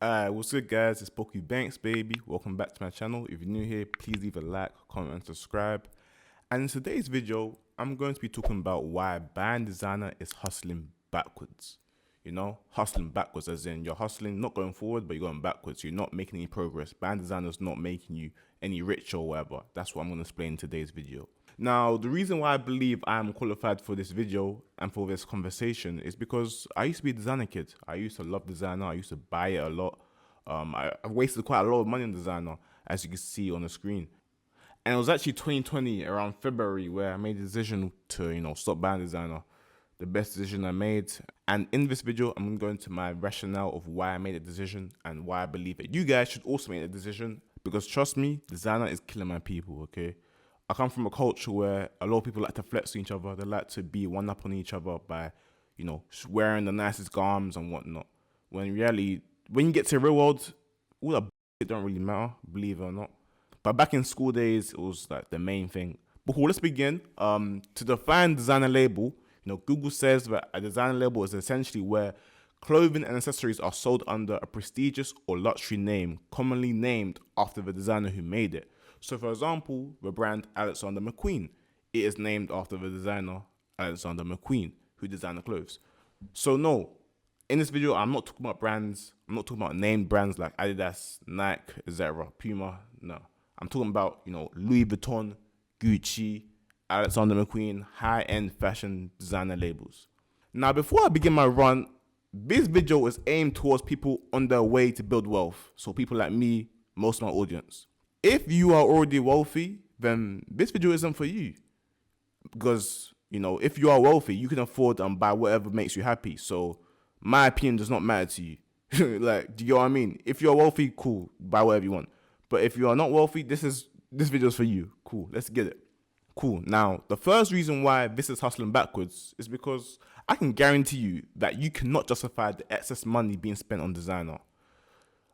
What's good, guys? It's Poku Banks, baby. Welcome back to my channel. If you're new here, please leave a like, comment, and subscribe. And in today's video, I'm going to be talking about why band designer is hustling backwards. You know, hustling backwards as in you're hustling, not going forward, but you're going backwards. You're not making any progress. Band designer's not making you any richer or whatever. That's what I'm going to explain in today's video. Now, the reason why I believe I'm qualified for this video and for this conversation is because I used to be a designer kid. I used to love designer. I used to buy it a lot. I've wasted quite a lot of money on designer, as you can see on the screen. And it was actually 2020, around February, where I made the decision to, stop buying designer. The best decision I made. And in this video, I'm going to go into my rationale of why I made a decision and why I believe that you guys should also make a decision. Because trust me, designer is killing my people, okay? I come from a culture where a lot of people like to flex to each other. They like to be one up on each other by, wearing the nicest garments and whatnot. When in reality, when you get to the real world, all that it don't really matter, believe it or not. But back in school days, it was like the main thing. But cool, let's begin. To define designer label, Google says that a designer label is essentially where clothing and accessories are sold under a prestigious or luxury name, commonly named after the designer who made it. So, for example, the brand Alexander McQueen, it is named after the designer Alexander McQueen, who designed the clothes. So, no, in this video, I'm not talking about brands. I'm not talking about named brands like Adidas, Nike, etc., Puma. No, I'm talking about, Louis Vuitton, Gucci, Alexander McQueen, high-end fashion designer labels. Now, before I begin my run, this video is aimed towards people on their way to build wealth. So people like me, most of my audience. If you are already wealthy, then this video isn't for you. Because, if you are wealthy, you can afford and buy whatever makes you happy. So my opinion does not matter to you. Like, do you get what I mean? If you're wealthy, cool, buy whatever you want. But if you are not wealthy, this video is for you. Cool, let's get it. Cool. Now, the first reason why this is hustling backwards is because I can guarantee you that you cannot justify the excess money being spent on designer.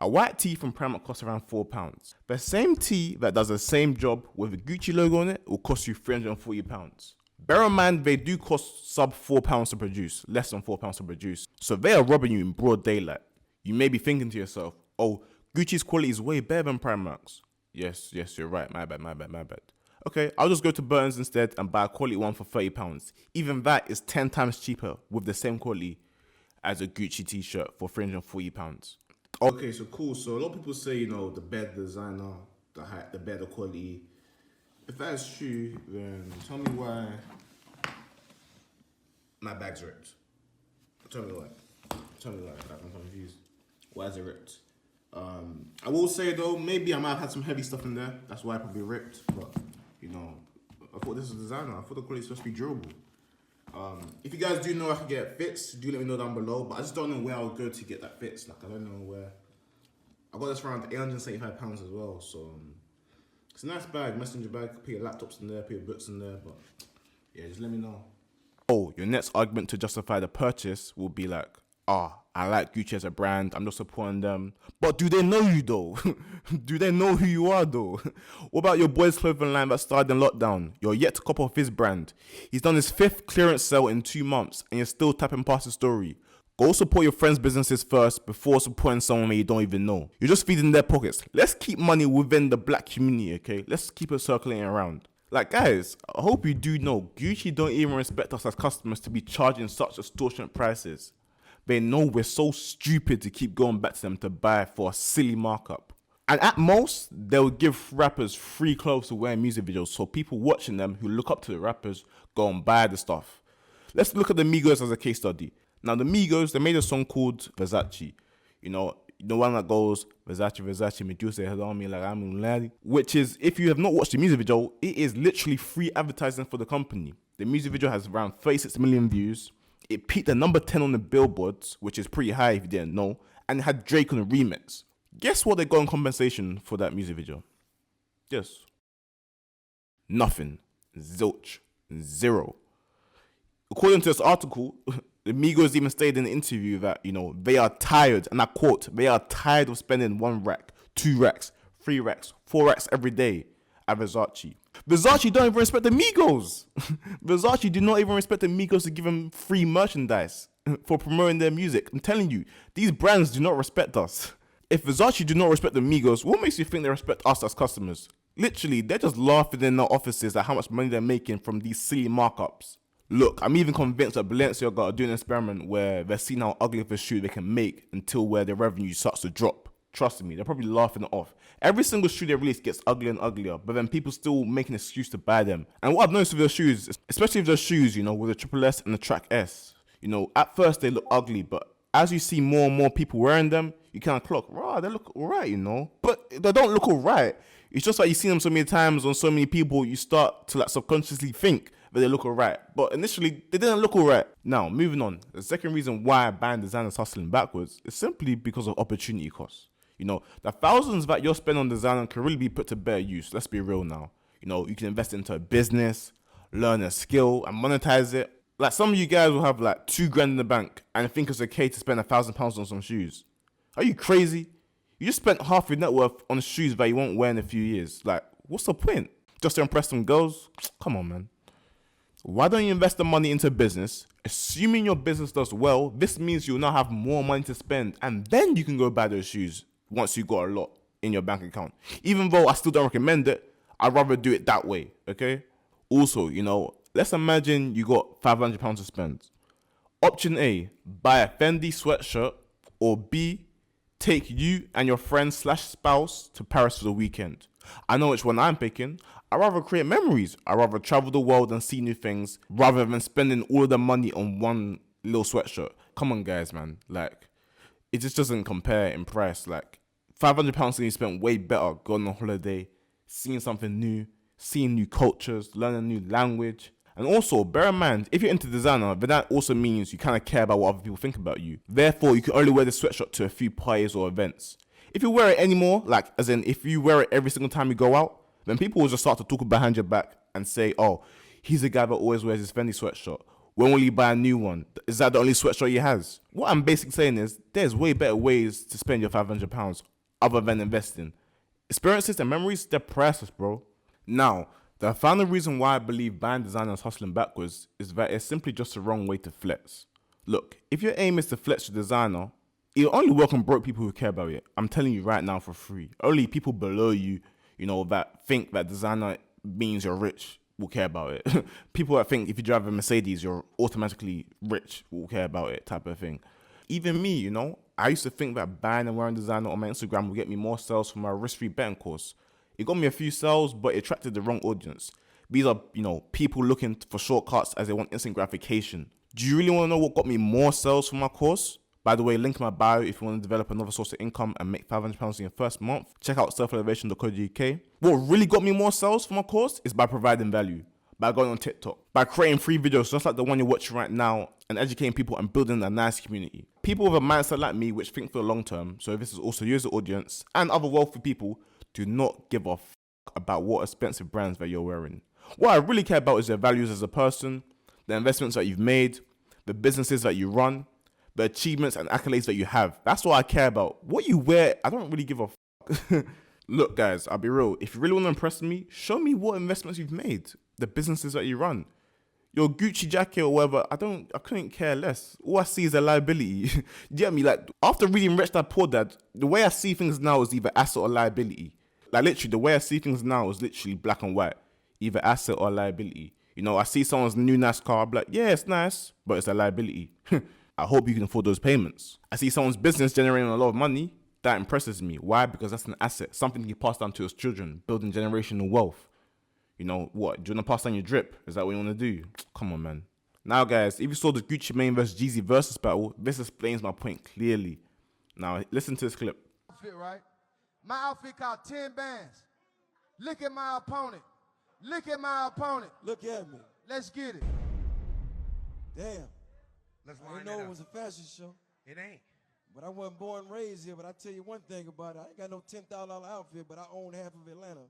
A white tee from Primark costs around £4. The same tee that does the same job with a Gucci logo on it will cost you £340. Bear in mind, they do cost sub £4 to produce, less than £4 to produce. So they are robbing you in broad daylight. You may be thinking to yourself, oh, Gucci's quality is way better than Primark's. Yes, you're right. My bad. Okay, I'll just go to Burton's instead and buy a quality one for £30. Even that is 10 times cheaper with the same quality as a Gucci t-shirt for £340. Okay, so cool. So a lot of people say, the better designer, the better quality. If that is true, then tell me why my bag's ripped. Tell me why. Like, I'm confused. Why is it ripped? I will say though, maybe I might have had some heavy stuff in there. That's why it probably ripped. But I thought this was designer. I thought the quality was supposed to be durable. If you guys do know I can get fits, do let me know down below. But I just don't know where I'll go to get that fits. Like, I don't know where. I got this for around £875 as well. So it's a nice bag, messenger bag. Put your laptops in there, put your books in there. But yeah, just let me know. Oh, your next argument to justify the purchase will be like, I like Gucci as a brand, I'm just supporting them. But do they know you though? Do they know who you are though? What about your boy's clothing line that started in lockdown? You're yet to cop off his brand. He's done his 5th clearance sale in 2 months and you're still tapping past the story. Go support your friends' businesses first before supporting someone that you don't even know. You're just feeding their pockets. Let's keep money within the black community, okay? Let's keep it circulating around. Like, guys, I hope you do know, Gucci don't even respect us as customers to be charging such extortionate prices. They know we're so stupid to keep going back to them to buy for a silly markup. And at most, they'll give rappers free clothes to wear in music videos so people watching them who look up to the rappers go and buy the stuff. Let's look at the Migos as a case study. Now, the Migos, they made a song called Versace. The one that goes, Versace, Medusa, head on me like I'm a lady. Which is, if you have not watched the music video, it is literally free advertising for the company. The music video has around 36 million views. It peaked at number 10 on the billboards, which is pretty high if you didn't know, and it had Drake on the remix. Guess what they got in compensation for that music video? Yes. Nothing. Zilch. Zero. According to this article, the Migos even stated in the interview that, they are tired, and I quote, they are tired of spending 1 rack, 2 racks, 3 racks, 4 racks every day at Versace. Versace don't even respect the Migos. Versace do not even respect the Migos to give them free merchandise for promoting their music. I'm telling you, these brands do not respect us. If Versace do not respect the Migos, what makes you think they respect us as customers? Literally, they're just laughing in their offices at how much money they're making from these silly markups. Look, I'm even convinced that Balenciaga are doing an experiment where they're seeing how ugly of a shoe they can make until where their revenue starts to drop. Trust me, they're probably laughing it off. Every single shoe they release gets uglier and uglier, but then people still make an excuse to buy them. And what I've noticed with their shoes, especially with their shoes, with the Triple S and the Track S, at first they look ugly, but as you see more and more people wearing them, you kind of clock, wow, they look alright, But they don't look alright. It's just like you see them so many times on so many people, you start to subconsciously think that they look alright. But initially, they didn't look alright. Now, moving on. The second reason why buying designers hustling backwards is simply because of opportunity costs. The thousands that you're spending on designer can really be put to better use. Let's be real now. You can invest into a business, learn a skill, and monetize it. Like some of you guys will have $2,000 in the bank and think it's okay to spend £1,000 on some shoes. Are you crazy? You just spent half your net worth on shoes that you won't wear in a few years. What's the point? Just to impress some girls? Come on, man. Why don't you invest the money into business? Assuming your business does well, this means you'll now have more money to spend, and then you can go buy those shoes once you got a lot in your bank account. Even though I still don't recommend it, I'd rather do it that way, okay? Also, let's imagine you got £500 to spend. Option A, buy a Fendi sweatshirt, or B, take you and your friend/spouse to Paris for the weekend. I know which one I'm picking. I'd rather create memories. I'd rather travel the world and see new things rather than spending all of the money on one little sweatshirt. Come on, guys, man. It just doesn't compare in price. £500 can be spent way better going on holiday, seeing something new, seeing new cultures, learning a new language. And also, bear in mind, if you're into designer, then that also means you kind of care about what other people think about you. Therefore, you can only wear the sweatshirt to a few parties or events. If you wear it anymore, as in if you wear it every single time you go out, then people will just start to talk behind your back and say, oh, he's a guy that always wears his Fendi sweatshirt. When will he buy a new one? Is that the only sweatshirt he has? What I'm basically saying is, there's way better ways to spend your £500 other than investing. Experiences and memories, they're priceless, bro. Now, the final reason why I believe buying designers hustling backwards is that it's simply just the wrong way to flex. Look, if your aim is to flex your designer, it'll only work on broke people who care about it. I'm telling you right now for free. Only people below you, that think that designer means you're rich will care about it. People that think if you drive a Mercedes, you're automatically rich will care about it type of thing. Even me, I used to think that buying and wearing designer on my Instagram would get me more sales from my risk-free betting course. It got me a few sales, but it attracted the wrong audience. These are, people looking for shortcuts as they want instant gratification. Do you really want to know what got me more sales from my course? By the way, link in my bio if you want to develop another source of income and make £500 in your first month. Check out selfelevation.co.uk. What really got me more sales from my course is by providing value, by going on TikTok, by creating free videos just like the one you're watching right now and educating people and building a nice community. People with a mindset like me which think for the long term, so this is also you as the audience and other wealthy people, do not give a f*** about what expensive brands that you're wearing. What I really care about is your values as a person, the investments that you've made, the businesses that you run, the achievements and accolades that you have. That's what I care about. What you wear, I don't really give a f***. Look, guys, I'll be real. If you really want to impress me, show me what investments you've made, the businesses that you run. Your Gucci jacket or whatever, I couldn't care less. All I see is a liability. Do you get me? After reading Rich Dad Poor Dad, the way I see things now is either asset or liability. Literally, the way I see things now is literally black and white. Either asset or liability. I see someone's new nice car, I'm like, yeah, it's nice, but it's a liability. I hope you can afford those payments. I see someone's business generating a lot of money. That impresses me. Why? Because that's an asset. Something you pass down to his children, building generational wealth. What? Do you want to pass down your drip? Is that what you want to do? Come on, man. Now, guys, if you saw the Gucci Mane vs. Jeezy versus battle, this explains my point clearly. Now, listen to this clip. Outfit, right? My outfit cost 10 bands. Look at my opponent. Look at my opponent. Look at me. Let's get it. Damn. Let's I didn't know it was a fashion show. It ain't. But I wasn't born and raised here, but I tell you one thing about it. I ain't got no $10,000 outfit, but I own half of Atlanta.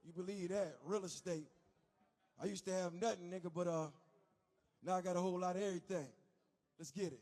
You believe that? Real estate. I used to have nothing, nigga, but now I got a whole lot of everything. Let's get it.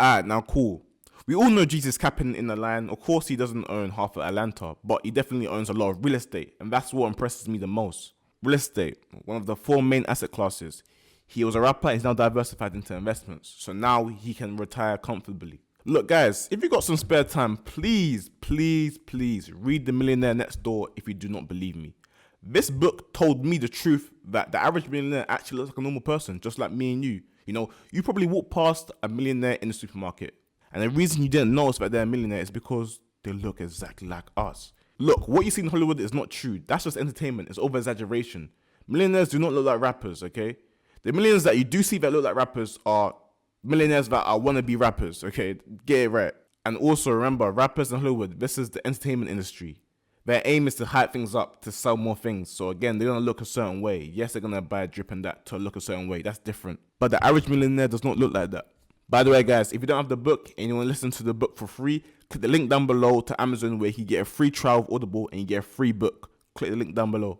Alright, now cool. We all know Jesus capping in the line. Of course, he doesn't own half of Atlanta, but he definitely owns a lot of real estate, and that's what impresses me the most. Real estate, one of the 4 main asset classes. He was a rapper, he's now diversified into investments, so now he can retire comfortably. Look, guys, if you got some spare time, please read The Millionaire Next Door if you do not believe me. This book told me the truth that the average millionaire actually looks like a normal person, just like me and you. You know, you probably walk past a millionaire in the supermarket, and the reason you didn't notice that they're a millionaire is because they look exactly like us. Look, what you see in Hollywood is not true. That's just entertainment. It's over-exaggeration. Millionaires do not look like rappers, okay? The millionaires that you do see that look like rappers are millionaires that are wannabe rappers, okay? Get it right. And also remember, rappers in Hollywood, this is the entertainment industry. Their aim is to hype things up to sell more things. So again, they're gonna look a certain way. Yes, they're gonna buy a drip and that to look a certain way. That's different. But the average millionaire does not look like that. By the way, guys, if you don't have the book and you want to listen to the book for free, click the link down below to Amazon where you get a free trial of Audible and you get a free book. Click the link down below.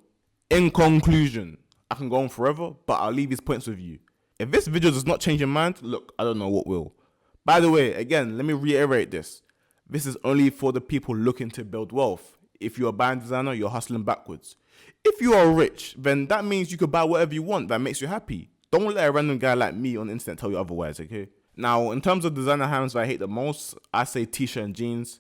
In conclusion, I can go on forever, but I'll leave these points with you. If this video does not change your mind, look, I don't know what will. By the way, again, let me reiterate this. This is only for the people looking to build wealth. If you're a buying designer, you're hustling backwards. If you are rich, then that means you could buy whatever you want that makes you happy. Don't let a random guy like me on the internet tell you otherwise, okay? Now, in terms of designer items that I hate the most, I say t-shirt and jeans.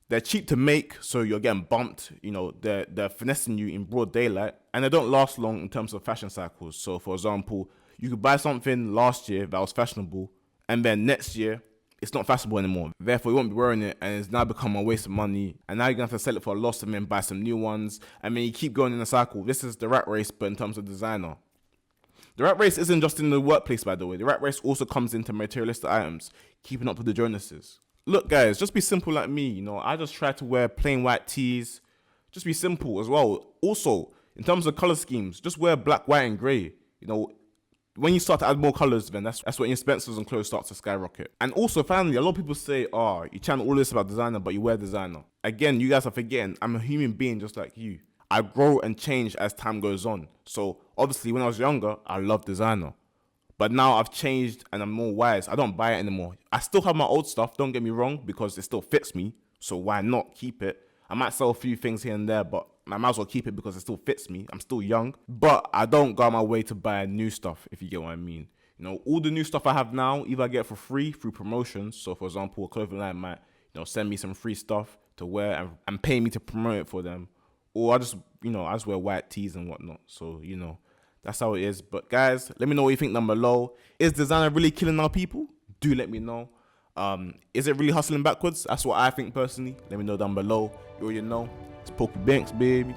They're cheap to make, so you're getting bumped. You know, they're finessing you in broad daylight, and they don't last long in terms of fashion cycles. So, for example, you could buy something last year that was fashionable, and then next year, it's not fashionable anymore. Therefore, you won't be wearing it, and it's now become a waste of money. And now you're going to have to sell it for a loss and then buy some new ones. And then you keep going in a cycle. This is the rat race, but in terms of designer. The rat race isn't just in the workplace, by the way. The rat race also comes into materialistic items, keeping up with the Jonases. Look, guys, just be simple like me. You know, I just try to wear plain white tees. Just be simple as well. Also, in terms of color schemes, just wear black, white, and gray. You know, when you start to add more colors, then that's when your expenses on clothes start to skyrocket. And also, finally, a lot of people say, oh, you channel all this about designer, but you wear designer. Again, you guys are forgetting, I'm a human being just like you. I grow and change as time goes on. So obviously when I was younger, I loved designer. But now I've changed and I'm more wise. I don't buy it anymore. I still have my old stuff, don't get me wrong, because it still fits me. So why not keep it? I might sell a few things here and there, but I might as well keep it because it still fits me. I'm still young. But I don't go out my way to buy new stuff, if you get what I mean. You know, all the new stuff I have now, either I get for free through promotions. So for example, a clothing line might, send me some free stuff to wear and pay me to promote it for them. Or I just wear white tees and whatnot. So, that's how it is. But guys, let me know what you think down below. Is designer really killing our people? Do let me know. Is it really hustling backwards? That's what I think personally. Let me know down below. You already know. It's Poku Banks, baby.